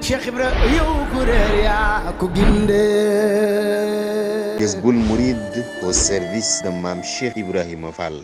Cheikh Ibra yow ku réer yaa ko ginde. Jazboul Mouride au service de Mame Cheikh Ibrahima Fall.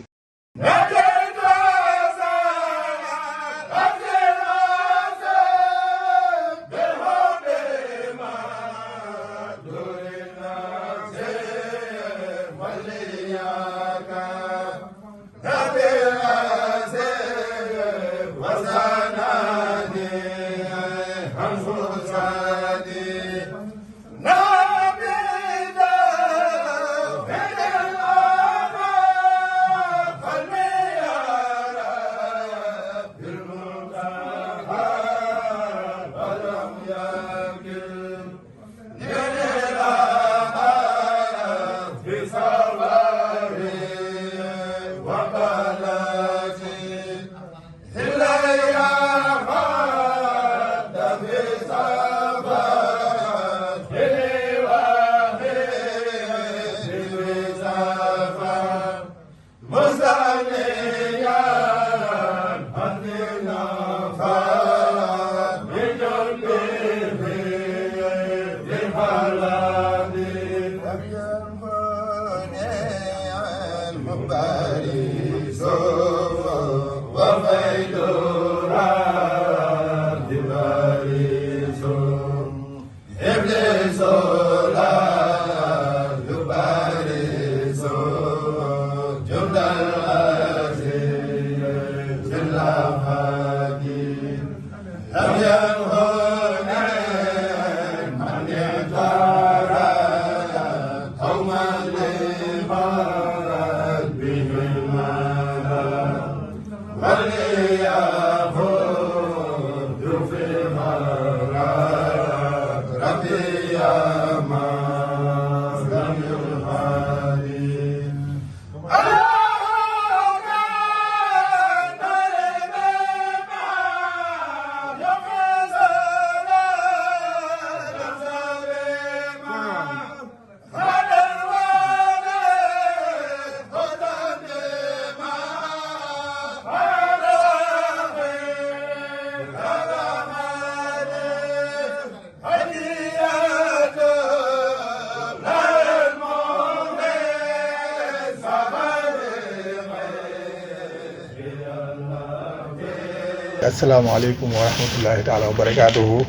asalaamaaleykum wa rahmatullahi taala wa barakaatuhu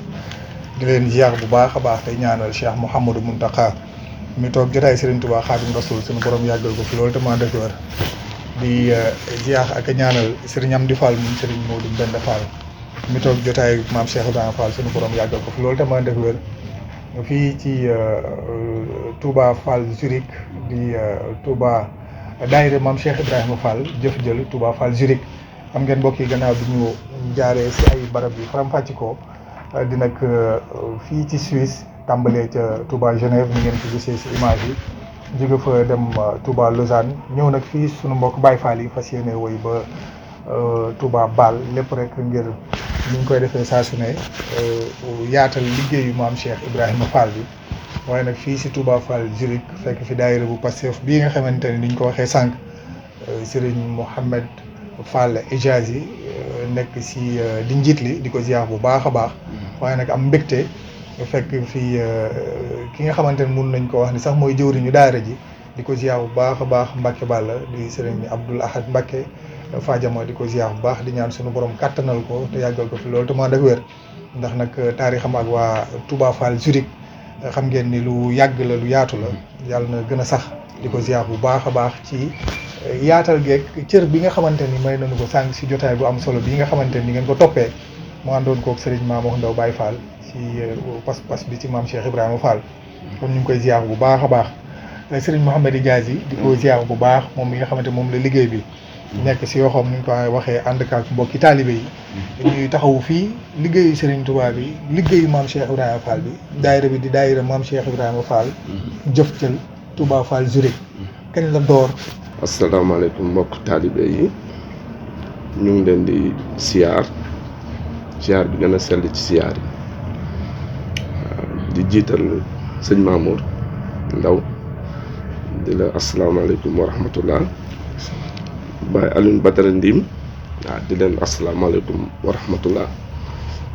di leen ziar bu baax a baax tey ñaanal Cheikh Mouhamadou Mountakha mi toog jotaay Serigne Touba Xaadim Rasul suñu borom yàggal ko fi loolu te maa def wér di ziar ak ñaanal Serigne Amdi Fall moom Serigne Modou Mbenda Fall mi toog jotaay maam Cheikh Ibrahima Fall suñu borom yàggal ko fi loolu te maa def wér fii ci Touba Fall Zurich di Touba daayira maam Cheikh Ibrahima Fall jëf jël Touba Fall Zurich. xam ngeen mbokk yi gannaaw bi ñu jaaree si ay barab yi faram-fàcc ko di nag fii ci Suisse tàmbalee ca Touba Genève ni ngeen ko gisee si image yi jóge fa dem Touba Lausanne ñëw nag fii sunu mbokk Baye Fall yi fas yéene woy ba Touba Bâle lépp rek ngir ni ñu koy defee saa su ne yaatal liggéeyu maam Cheikh Ibrahima Fall bi waaye nag fii si Touba Fall Zurich fekk fi daayira bu Pastef bii nga xamante ne ni ñu ko waxee sànq Serigne Mohamed Fall Ejazi nekk si di njiit li di ko ziar bu baax a baax waaye nag am mbégte fekk fii ki nga xamante ne mun nañ ko wax ni sax mooy jëwriñu daara ji di ko ziar bu baax a baax Mbacke Balla di Serigne Abdoul Ahad Mbacke Fadiama di ko ziar bu baax di ñaan suñu borom kàttanal ko te yàggal ko fi loolu te maa def wér ndax nag taarixam ak waa Touba Fall Zurich xam ngeen ni lu yàgg la lu yaatu la yàlla na gën a sax di ko ziar bu baax a baax ci yaatal geeg cër bi nga xamante ni may nañu ko sànq si jotaay bu am solo bi nga xamante ni ngeen ko toppee mu àndoon koog Serigne Mamadou Ndaw Baye Fall si pas-pas bi ci maam Cheikh Ibrahima Fall kon ñu ngi koy ziar bu baax a baax Serigne Mohamed Diazy di ko ziar bu baax moom mi nga xamante moom la liggéey bi nekk si yoo xam ni ñu ko waxee ànd ak mbokki taalibe yi ñuy taxawu fii liggéeyu Serigne Touba bi liggéeyu maam Cheikh Ibrahima Fall bi daayira bi di daayira maam Cheikh Ibrahima Fall jëf jël Touba Fall Zurich kañ la door. asalaamaaleykum mbokk taalibe yi ñu ngi leen di siyaar bi gën a sell ci siyaar yi di jiital sëñ Mamour Ndaw di la asalaamaaleykum wa rahmatullah Baye Alioune Badara Ndim di leen asalaamaaleykum wa rahmatullah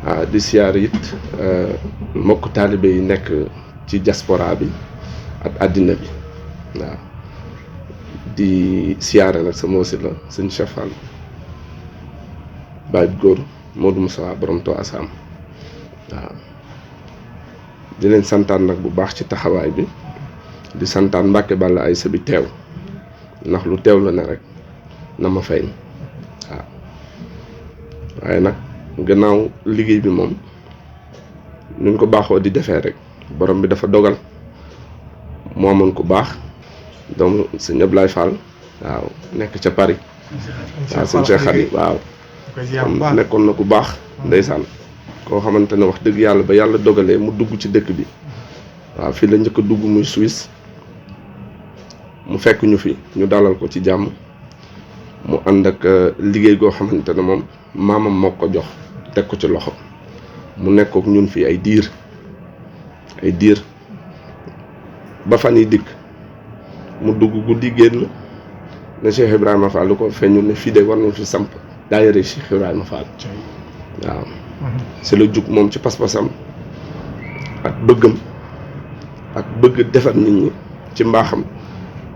di siyaar it mbokk taalibe yi nekk ci diaspora bi ak àddina bi waaw di siyaare nag sama wasila sëñ Cheikh Fall baay góor Modou Moussa borom to asam waaw di leen santaan nag bu baax ci taxawaay bi di santaan Mbàkke Balla ay sa bi teew ndax lu teew la ne rek na ma fay waaw waaye nag gannaaw liggéey bi moom nuñ ko baaxoo di defee rek borom bi dafa dogal moo amoon ku baax donc sëñ Ablaye Fall waaw nekk ca Paris waaw sëñ Cheikh Khady waaw nekkoon na ku baax ndeysaan koo xamante ne wax dëgg yàlla ba yàlla dogalee mu dugg ci dëkk bi waaw fii la njëkk a dugg muy Suisse mu fekk ñu fi ñu dalal ko ci jàmm mu ànd ak liggéey goo xamante ne moom maamam moo ko jox teg ko ci loxo mu nekkook ñun fii ay diir ba fan yi dikk mu dugg guddi génn ne Cheikh Ibrahima Fall lu ko feeñu ne fii de war nañ fi samp daayira Cheikh Ibrahima Fall waaw c'est la jug moom ci pas-pasam ak bëggam ak bëgg defar nit ñi ci mbaaxam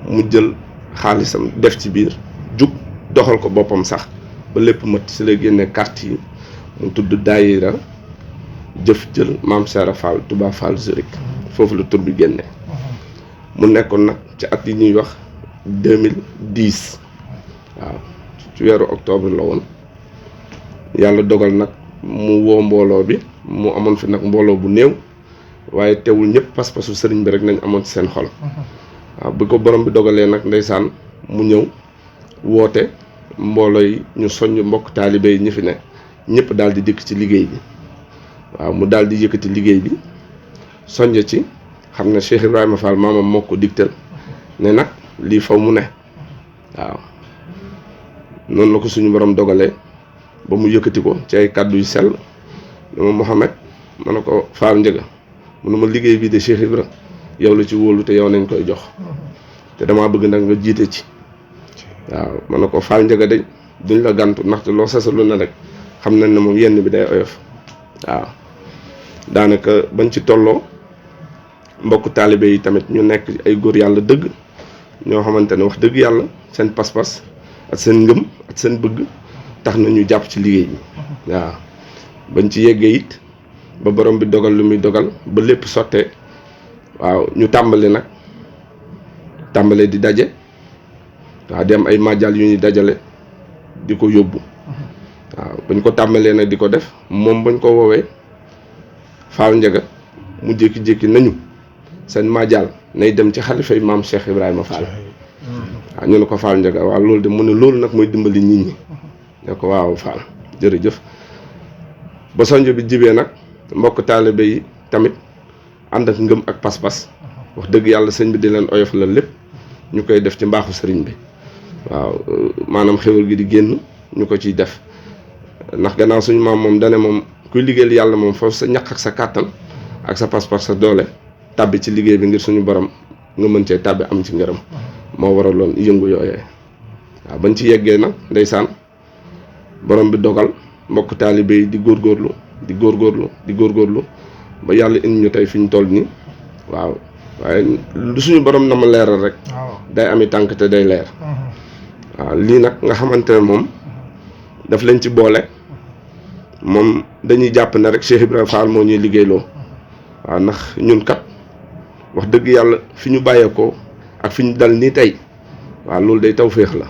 mu jël xaalisam def ci biir jug doxal ko boppam sax ba lépp mat si la génne carte yi mu tudd daayira jëf jël Maam Seera Fall Touba Fall Zurich foofu la tur bi génne mu nekkoon nag ci at yi ñuy wax 2010 waaw ci weeru octobre la woon yàlla dogal nag mu woo mbooloo bi mu amoon fi nag mbooloo bu néew waaye teewul ñëpp pas-pasu sëriñ bi rek nañ amoon ci seen xol waaw bi ko borom bi dogalee nag ndeysaan mu ñëw woote mbooloo yi ñu soññ mbokk taalibe yi ñi fi ne ñëpp daal di dikk ci liggéey bi waaw mu daal di yëkkati liggéey bi soññ ci xam ne Cheikh Ibrahima Fall maamam moo ko digtal ne nag lii faw mu ne waaw noonu la ko suñu borom dogalee ba mu yëkkati ko ci ay kàddu yu sell dama Mouhamed ma ne ko Fall Ndiaga mu ne ma liggéey bii de Cheikh Ibra yow la ci wóolu te yow nañ koy jox te damaa bëgg nag nga jiite ci waaw ma ne ko Fall Ndiaga de duñ la gàntu ndaxte loo sasalu na rek xam nañ ne moom yenn bi day oyof waaw daanaka bañ ci tolloo mbokk taalibe yi tamit ñu nekk ay góor yàlla dëgg ñoo xamante ne wax dëgg yàlla seen pas-pas ak seen ngëm ak seen bëgg tax na ñu jàpp ci liggéey bi waaw bañ ci yeggee it ba borom bi dogal lu muy dogal ba lépp sottee waaw ñu tàmbale di daje waaw di am ay màjjal yu ñuy dajale di ko yóbbu waaw bañ ko tàmbalee nag di ko def moom bañ ko woowee Fall Ndiaga mu jékki-jékki nañu seen màjjal nay dem ci xalifay maam Cheikh Ibrahima Fall waaw ñu ne ko Fall Ndiaga waaw loolu de mu ne loolu nag mooy dimbali nit ñi ne ko waaw Fall jërëjëf ba sonjo bi jibee nag mbokk taalibe yi tamit ànd ak ngëm ak pas-pas wax dëgg yàlla sëñ bi di leen oyof la lépp ñu koy def ci mbaaxu sëriñ bi waaw maanaam xéwal gi di génn ñu ko ciy def ndax gannaaw suñu maam moom dane moom kuy liggéeyal yàlla moom foofu sa ñaq ak sa kàttan ak sa pas-pas sa doole tàbbi ci liggéey bi ngir suñu borom nga mën cee tàbbi am ci ngërëm moo waraloon yëngu yooyee waaw bañ ci yeggee nag ndeysaan borom bi dogal mbokk taalibe yi di góorgóorlu ba yàlla indi ñu tey fi ñu toll nii waaw waaye lu suñu borom na ma leeral rek day ami tànk te day leer waaw lii nag nga xamante ne moom daf leen ci boole moom dañuy jàpp ne rek Cheikh Ibrahima Fall moo ñuy liggéeyloo waaw ndax ñun kat wax dëgg yàlla fi ñu bàyyeekoo ak fi ñu dal nii tey waaw loolu day tawféex la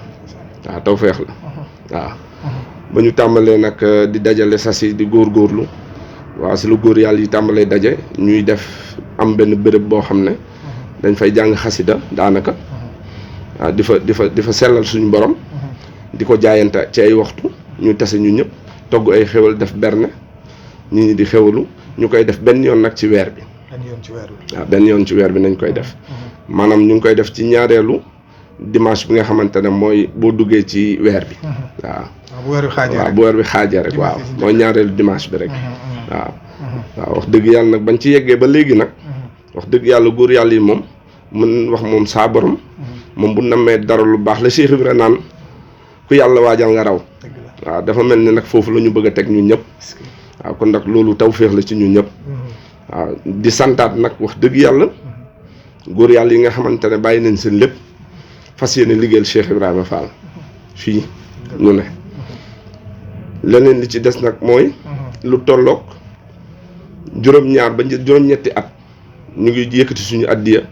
waaw tawféex la waaw ba ñu tàmbalee nag di dajale sas yi di góorgóorlu waaw si lu góor yàlla yi tàmbalee daje ñuy def am benn béréb boo xam ne dañ fay jàng xasida daanaka waaw di fa sellal suñu borom di ko jaayante ci ay waxtu ñu tase ñu ñëpp togg ay xewal def berne nit ñi di xewalu ñu koy def benn yoon nag ci weer bi waaw benn yoon ci weer bi nañ koy def maanaam ñu ngi koy def ci ñaareelu dimanche bi nga xamante ne mooy boo duggee ci weer bi waaw bu weer bi xaajee rek waaw mooy ñaareelu dimanche bi rek waaw wax dëgg yàlla nag bañ ci yeggee ba léegi nag wax dëgg yàlla góor yàlla yi moom mën wax moom saa borom moom bu nammee dara lu baax la Cheikh Ibra naan ku yàlla waajal nga raw waaw dafa mel ni nag foofu la ñu bëgg a teg ñun ñëpp waaw kon nag loolu tawféex la ci ñun ñëpp waaw di santaat nag wax dëgg yàlla góor yàlla yi nga xamante ne bàyyi nañ seen lépp fas yéene liggéeyal Cheikh Ibrahima Fall fii ñu ne leneen li ci des nag mooy lu tolloog juróom-ñaar ba juróom-ñetti at ñu ngi yëkkati suñu addiya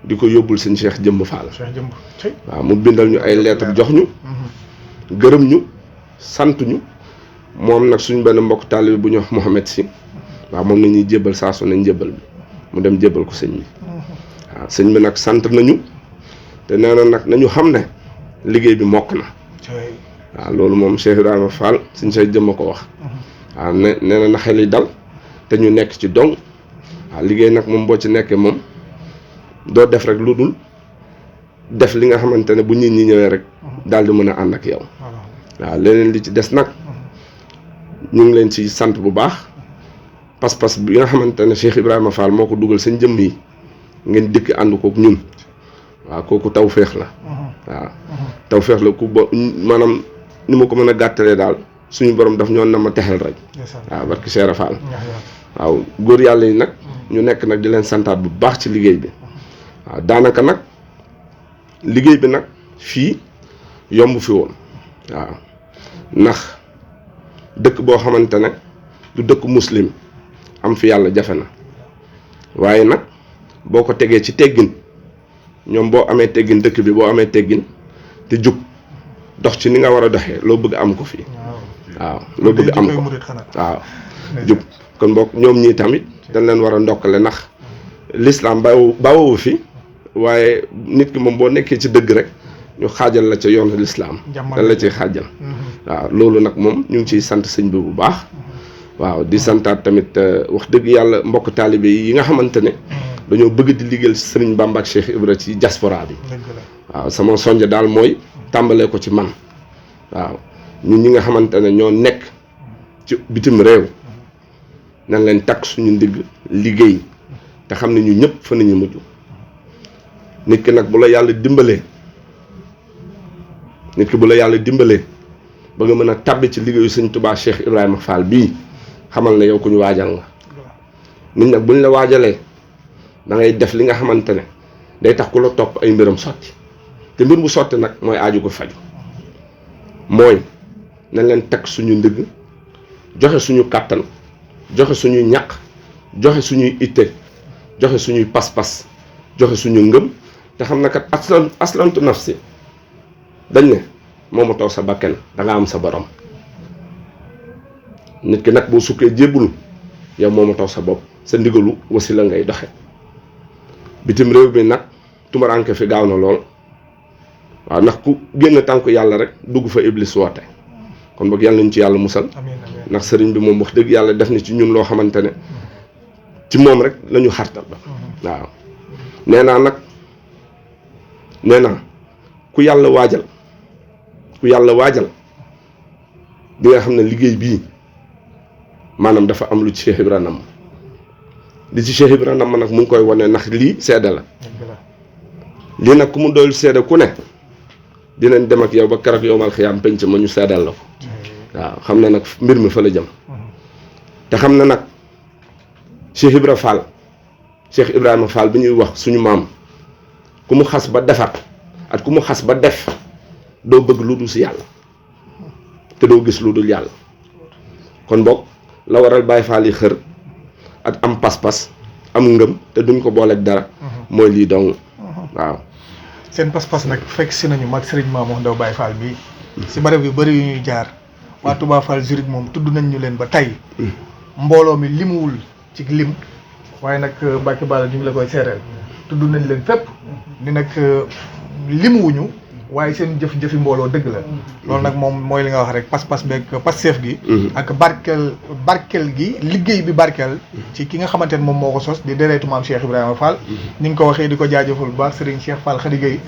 di ko yóbbul seen Cheikh Jëmb Fall waaw mu bindal ñu ay lettre jox ñu gërëm ñu sant ñu moom nag suñ benn mbokk taalibe bu ñu wax Mouhamed Sy waaw moom la ñuy jébbal saa su ne njébbal bi mu dem jébbal ko sëñ bi waaw sëñ bi nag sant nañu te nee na nag nañu xam ne liggéey bi mokk na waaw loolu moom Cheikh Ibrahima Fall suñ say jëmm ko wax waaw nee na xel yi dal te ñu nekk ci dong waaw liggéey nag moom boo ci nekkee moom doo def rek lu dul def li nga xamante ne bu nit ñi ñëwee rek daal di mën a ànd ak yow waaw leneen li ci des nag ñu ngi leen ci sant bu baax pas-pas bi nga xamante ne Cheikh Ibrahima Fall moo ko dugal seen jëmm yi ngeen dikk ànd kook ñun waaw kooku tawféex la waaw tawféex la ku ba maanaam ni ma ko mën a gàttalee daal suñu borom daf ñoon na ma texel rek waaw barki Cheikh Fall waaw góor yàlla yi nag ñu nekk nag di leen santaat bu baax ci liggéey bi waaw daanaka nag liggéey bi nag fii yomb fi woon waaw ndax dëkk boo xamante ne du dëkk muslim am fi yàlla jafe na waaye nag boo ko tegee ci teggin ñoom boo amee teggin dëkk bi boo amee teggin te jub dox ci ni nga war a doxee loo bëgg am ko fii waaw loo bëgg am ko waaw jub kon boog ñoom ñii tamit dañ leen war a ndokkale ndax l'islam bawowu fi waaye nit ki moom boo nekkee ci dëgg rek ñu xaajal la ca yoonu l'islam dañ la ciy xaajal waaw loolu nag moom ñu ngi ciy sant sëñ bi bu baax waaw di santaat tamit wax dëgg yàlla mbokk taalibe yi nga xamante ne dañoo bëgg di liggéeyal Sëriñ Bamba ak Cheikh Ibra ci diaspora bi waaw sama sonja daal mooy tàmbalee ko ci man waaw ñun ñi nga xamante ne ñoo nekk ci bitim réew nañ leen takk suñu ndigg liggéey te xam ne ñu ñëpp fa nañu mujj nit ki nag bu la yàlla dimbalee ba nga mën a tabbi ci liggéeyu Sëñ Tuubaa Cheikh Ibrahima Fall bii xamal ne yow ku ñu waajal nga nit nag buñ la waajalee da ngay def li nga xamante ne day tax ku la topp ay mbiram sotti te mbir bu sotti nag mooy aaju ko faju mooy nañ leen teg suñu ndigg joxe suñu kàttan joxe suñuy ñaq joxe suñuy itte joxe suñuy pas-pas joxe suñu ngëm te xam na kat aslantu nafsi dañ ne moomu taw sa bakken da nga am sa borom nit ki nag boo sukkee jébbulu yow moomu taw sa bopp sa ndigalu wasila ngay doxe bitim réew bi nag tumaranke fi gaaw na lool waaw ndax ku génn tànku yàlla rek dugg fa iblis woote kon boog yàlla nañu ci yàlla musal ndax sëriñ bi moom wax dëgg yàlla def na ci ñun loo xamante ne ci moom rek lañu xartal ba waaw nee naa ku yàlla waajal bi nga xam ne liggéey bii maanaam dafa am lu ci Cheikh Ibra nam li ci Cheikh Ibra nam nag mu ngi koy wane ndax lii seede la lii nag ku mu doyul seede ku ne dinañ dem ak yow ba keroog yow mal xiyaam penc ma ñu seedal la ko waaw xam ne nag mbir mi fa la jëm te xam ne nag Cheikh Ibrahima Fall bi ñuy wax suñu maam ku mu xas ba defar ak ku mu xas ba def doo bëgg lu dul si yàlla te doo gis lu dul yàlla kon boog la waral Baay Faal yi xër ak am pas-pas am ngëm te duñ ko booleeg dara mooy lii dong waaw seen pas-pas nag fekk si nañu mag Serigne Mamour Ndaw Baye Fall bii si barab yu bëri yu ñuy jaar waa Touba Fall Zurich moom tudd nañ ñu leen ba tey mbooloo mi limuwul ci lim waaye nag Mbacke Balla ñu ngi la koy seereel tudd nañ leen fépp ni nag limuwuñu waaye seen jëf-jëfi mbooloo dëgg la loolu nag moom mooy li nga wax rek pas-pas beeg pas-seef gi ak barkel gi liggéey bi barkel ci ki nga xamante ne moom moo ko sos di dereetu maam Cheikh Ibrahima Fall ni nga ko waxee di ko jaajëfal bu baax Serigne Cheikh Fall Khady Gueye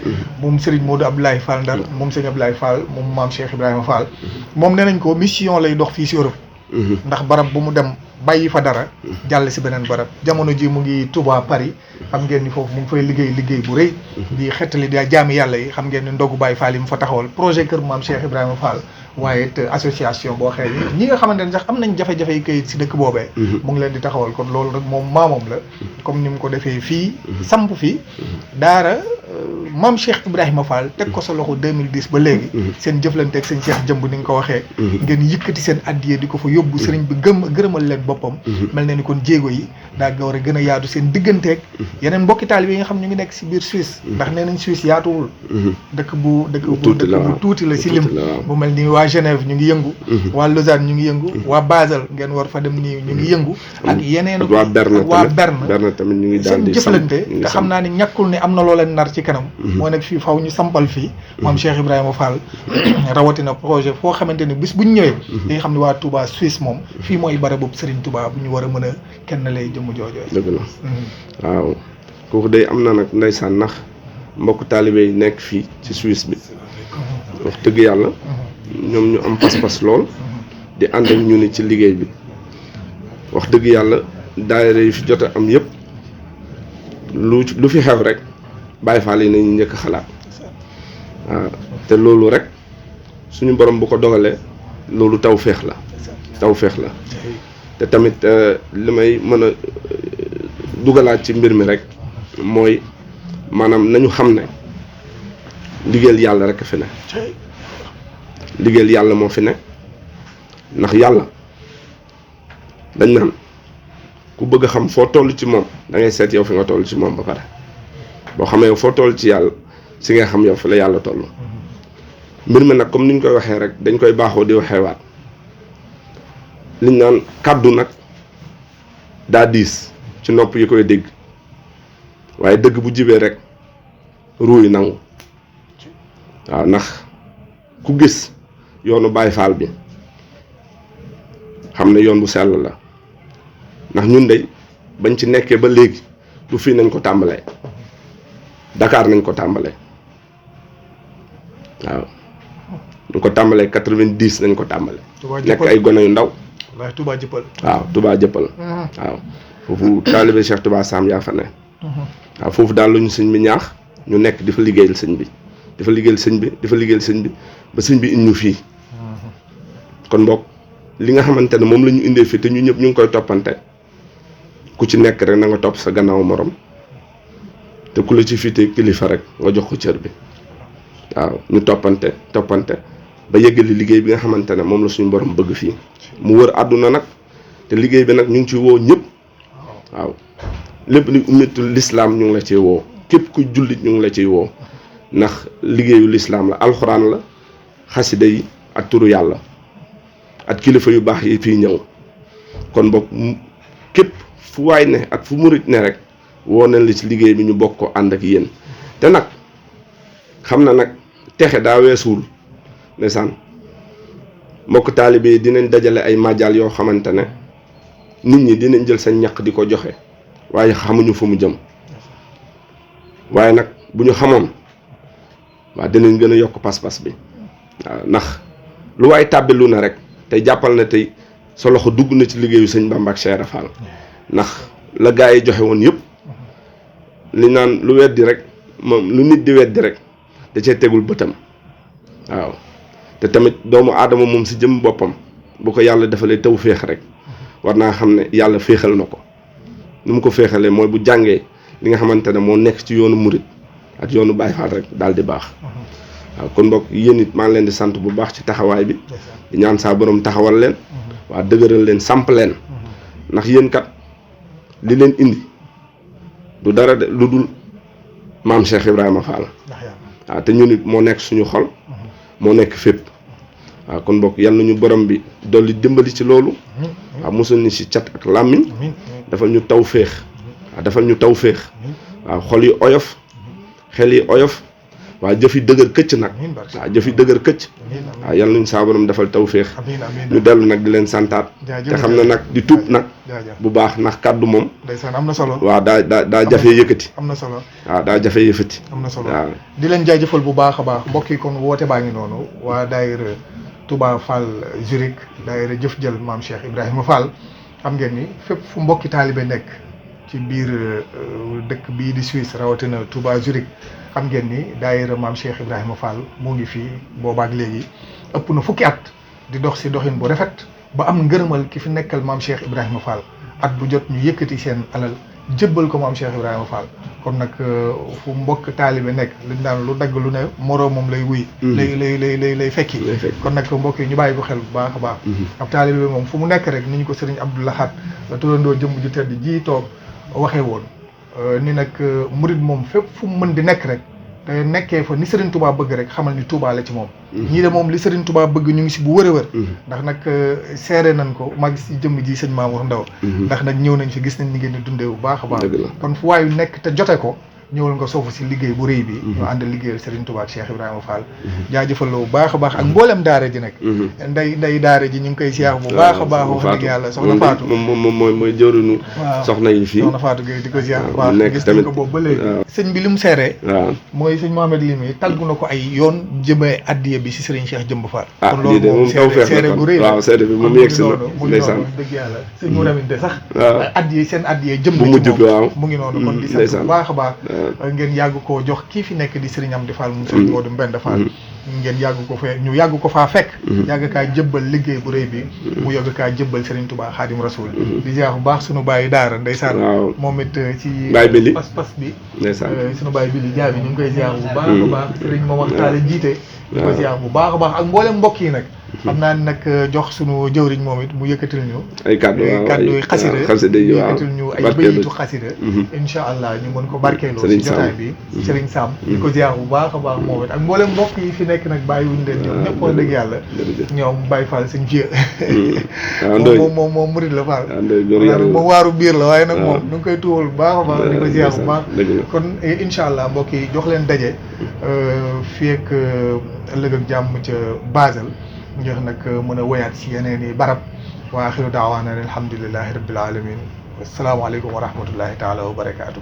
moom Serigne Modou Abdoulaye Fall Ndar moom Serigne Abdoulaye Fall moom maam Cheikh Ibrahima Fall moom nee nañ ko mission lay dox fii si Europe ndax barab bu mu dem bàyyi fa dara jàll si beneen barab jamono ji mu ngi Touba Paris xam ngeen ni foofu mu ngi fay liggéey bu rëy di xettali di jaami yàlla yi xam ngeen ni ndogu Baye Fall yi mu fa taxawal projet kër maam Cheikh Ibrahima Fall waaye it association boo xëy ñi nga xamante ne sax am nañ jafe-jafe yi kayit si dëkk boobee mu ngi leen di taxawal kon loolu rek moom maamoom la comme ni mu ko defee fii samp fii daara maam Cheikh Ibrahima Fall teg ko sa loxo 2010 ba léegi seen jëflanteeg sëñ Cheikh jëmb ni nga ko waxee ngeen yëkkati seen addiye di ko fa yóbbu sëriñ bi gërëmal leen boppam mel na ni kon jéego yi daa war a gën a yaatu seen digganteeg yeneen mbokki taalibe yi nga xam ñu ngi nekk si biir Suisse ndax nee nañ Suisse yaatuwul dëkk bu tuuti la si lim bu mel ni waa Genève ñu ngi yëngu waa Lausanne ñu ngi yëngu waa Basel ngeen war fa dem nii ñu ngi yëngu ak yeneen waa Berne tamit ñu ngi daal seen di jëflante te xam naa ni ñàkkul ni am na loo leen nar ci kanam moo nekk fii faw ñu sampal fii maam Cheikh Ibrahima Fall rawatina projet foo xamante ni bis buñ ñëwee di nga xam ne waa Touba Suisse moom fii mooy barabu Serigne Touba bu ñu war a mën a kenn lay jëmm joojoo dëgg la waaw kooku day am na nag ndeysaan ndax mbokk taalibe yi nekk fii ci Suisse bi wax dëgg yàlla ñoom ñu am pas-pas lool di ànd ak ñu ni ci liggéey bi wax dëgg yàlla daayira yi fi jot a am yëpp lu fi xew rek Baye Fall yi nañu njëkk xalaat waaw te loolu rek suñu borom bu ko dogalee loolu taw féex la te tamit li may mën a dugalaat ci mbir mi rek mooy maanaam nañu xam ne liggéeyal yàlla rek fi ne liggéeyal yàlla moo fi ne ndax yàlla dañ naan ku bëgg a xam foo toll ci moom da ngay seet yow fi nga toll ci moom ba pare boo xamee yow foo toll ci yàlla si nga xam yow fi la yàlla toll mbir mi nag comme ni ñu koy waxee rek dañ koy baaxoo di waxee waat liñ naan kàddu nag daa diis ci nopp yi koy dégg waaye dëgg bu jibee rek ruuy nangu waaw ndax ku gis yoonu Baye Fall bi xam ne yoon bu sell la ndax ñun de bañ ci nekkee ba léegi du fii nañ ko tàmbalee Dakar nañ ko tàmbalee waaw ñu ko tàmbalee 90 nañ ko tàmbalee nekk ay gone yu ndaw waaw Touba Jëppal waaw Touba Jëppal waaw foofu taalibe Cheikh Touba Sam yaa fa ne waaw foofu daal lu ñu sëñ bi ñaax ñu nekk di fa liggéeyal sëñ bi ba sëñ bi indi ñu fii kon mbokk li nga xamante ne moom la ñu indee fii te ñu ñëpp ñu ngi koy toppante ku ci nekk rek na nga topp sa gannaaw morom te ku la ci fiite kilifa rek nga jox ko cër bi waaw ñu toppante ba yëgali liggéey bi nga xamante ne moom la suñu borom bëgg fii mu wër àdduna nag te liggéey bi nag ñu ngi ci woo ñëpp waaw lépp li ummatul lislaam ñu ngi la ciy woo képp ku jullit ñu ngi la ciy woo ndax liggéeyu lislaam la alxuraan la xasida yi ak turu yàlla ak kilifa yu baax yi fii ñëw kon bokk képp fu waay ne ak fu murit ne rek woo nañ la ci liggéey bi ñu bokk ko ànd ak yéen te nag xam na nag texe daa weesuwul ndeysaan mbokk taalibe yi dinañ dajale ay màjjal yoo xamante ne nit ñi dinañ jël seen ñaq di ko joxe waaye xamuñu fu mu jëm waaye nag bu ñu xamoon waaw dinañ gën a yokk pas-pas bi waaw ndax lu waay tàbbilu na rek tey jàppal na tey sa loxo dugg na ci liggéeyu sëñ Bamba ak Cheikh Fall ndax la gaa yi joxe woon yëpp li naan lu weddi rek moom lu nit di weddi rek da cee tegul bëtam waaw te tamit doomu aadama moom si jëm boppam bu ko yàlla defalee taw féex rek war naa xam ne yàlla féexal na ko nu mu ko féexalee mooy bu jàngee li nga xamante ne moo nekk ci yoonu murit ak yoonu Baye Fall rek daal di baax waaw kon mbokk yéen it maa ngi leen di sant bu baax ci taxawaay bi di ñaan saa borom taxawal leen waa dëgëral leen samp leen ndax yéen kat li leen indi du dara de lu dul maam Cheikh Ibrahima Fall waaw te ñun it moo nekk suñu xol moo nekk fépp waaw kon mbokk yal nañu borom bi dolli dimbali ci loolu waaw mosul ni ci cat ak làmmiñ dafal ñu taw féex waaw xol yi oyof xel yi oyof waaw jëf yi dëgër këcc nag waaw jëf yi dëgër këcc waaw yal nañu saa borom defal taw féex ñu dellu nag di leen santaat te xam ne nag di tuub nag bu baax ndax kàddu moom am na solo waaw daa jafee yëkkati am na solo waaw daa jafee yëkkati am na solo waaw di leen jaajëfal bu baax a baax mbokk yi kon woote baa ngi noonu waa daayira Touba Fall Zurich daayira jëf jël maam Cheikh Ibrahima Fall xam ngeen ni fépp fu mbokki taalibe nekk ci biir dëkk bii di Suisse rawatina Touba Zurich xam ngeen ni daayira maam Cheikh Ibrahima Fall mu ngi fii boobaak léegi ëpp na fukki at di dox si doxin bu rafet ba am ngërëmal ki fi nekkal maam Cheikh Ibrahima Fall at bu jot ñu yëkkati seen alal jëbbal ko maam Cheikh Ibrahima Fall kon nag fu mbokk taalibe nekk liñ daan lu dagg lu ne moroomam lay wuy lay fekki kon nag mbokk yi ñu bàyyi ko xel bu baax a baax ab taalibe moom fu mu nekk rek ni ñu ko sëriñ Abdou Lahad la turandoo jëmm ju tedd ji toog waxee woon ni nag murid moom fépp fu mu mën di nekk rek te nekkee fa ni Serigne Touba bëgg rek xamal ni Touba la ci moom ñii de moom li Serigne Touba bëgg ñu ngi si bu wër a wër ndax nag seere nañ ko maa ngi si jëmm ji sëñ Mamour Ndaw ndax nag ñëw nañ fi gis nañ ni ngeen di dundee bu baax a baax kon fu waayu nekk te jote ko ñëwal nga soofu si liggéey bu rëy bi ñu ànd liggéeyal Serigne Touba ak Cheikh Ibrahima Fall jaajëfal la bu baax a baax ak mboolem daara ji nag nday daara ji ñu ngi koy siyaar bu baax a baax wax dëgg yàlla soxna Fatou moom mooy jëruñu soxna yi fii soxna Fatou Gueye di ko siyaar bu baax gis nañ ko boobu ba léegi sëñ bi li mu seeree mooy sëñ Mohamed Limi tàggu na ko ay yoon jëmee addiye bi si Serigne Cheikh Jëmb Fall kon loolu moom seere bu rëy la waaw seere bi moom yegg si na ndeysaan dëgg yàlla sëñ mu ramit de sax addiye seen addiye jëm bu mujj waaw mu ngi noonu kon di sant bu baax a baax ngeen yàgg koo jox kii fi nekk di Serigne Amdi Fall mu Serigne Modou Mbend Fall ngeen yàgg ko fee ñu yàgg ko faa fekk yàgg kaa jëbbal liggéey bu rëy bi mu yàgg kaa jëbbal Serigne Touba Khadim Rasoul di ziar bu baax sunu bàyyi daara ndeysaan moom it ci pas-pas bi sunu bàyyi bi li jaabi ñu ngi koy ziar bu baax a baax Serigne moom waxtaale jiite di ko ziar bu baax a baax ak mboolem mbokk yi nag xam naa ni nag jox sunu jëwriñ moom it mu yëkkatil ñu ay kàddu xasida yëkkatil ñu ay bayitu xasida incha allah ñu mën ko barkeeloo si jotaay bi Serigne Sam di ko ziar bu baax a baax moom it ak mboolem mbokk yi fi nekk nag bàyyi wuñu leen ñoom ñëpp wax dëgg yàlla ñoom Baye Fall sëñ Vieux moom murid la Fall moom waaru biir la waaye nag moom ñu ngi koy tuwal bu baax a baax di ko ziar bu baax kon incha allah mbokk yi jox leen daje fii ak ëllëg ak jàmm ca Basel ngir nag mën a woyaat si yeneen i barab wa axiru daawaana alhamdulilahi rabbil alamin asalaamaaleykum wa rahmatullahi taala wa barakaatu.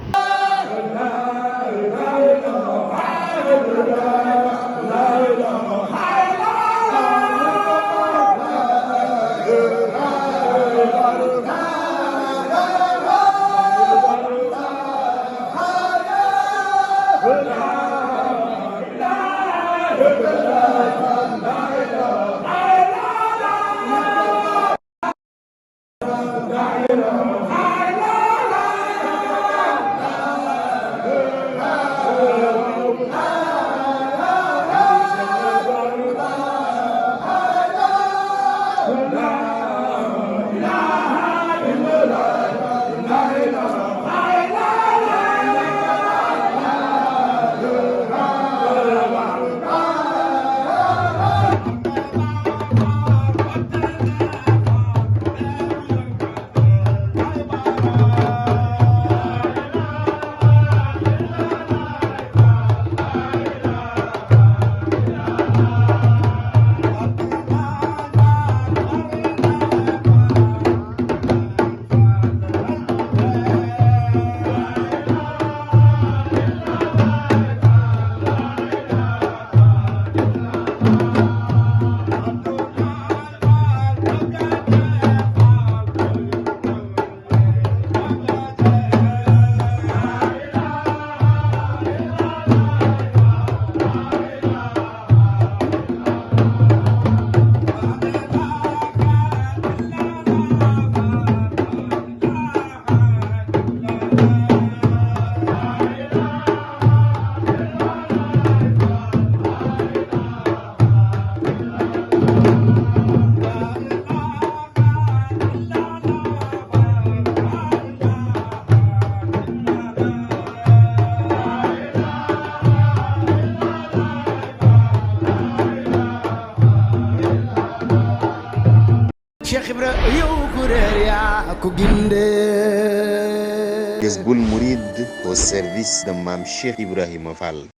Cheikh Ibra yow ku réer yaa ko gindee. Jazboul Mouride au service de Mame Cheikh Ibrahima Fall.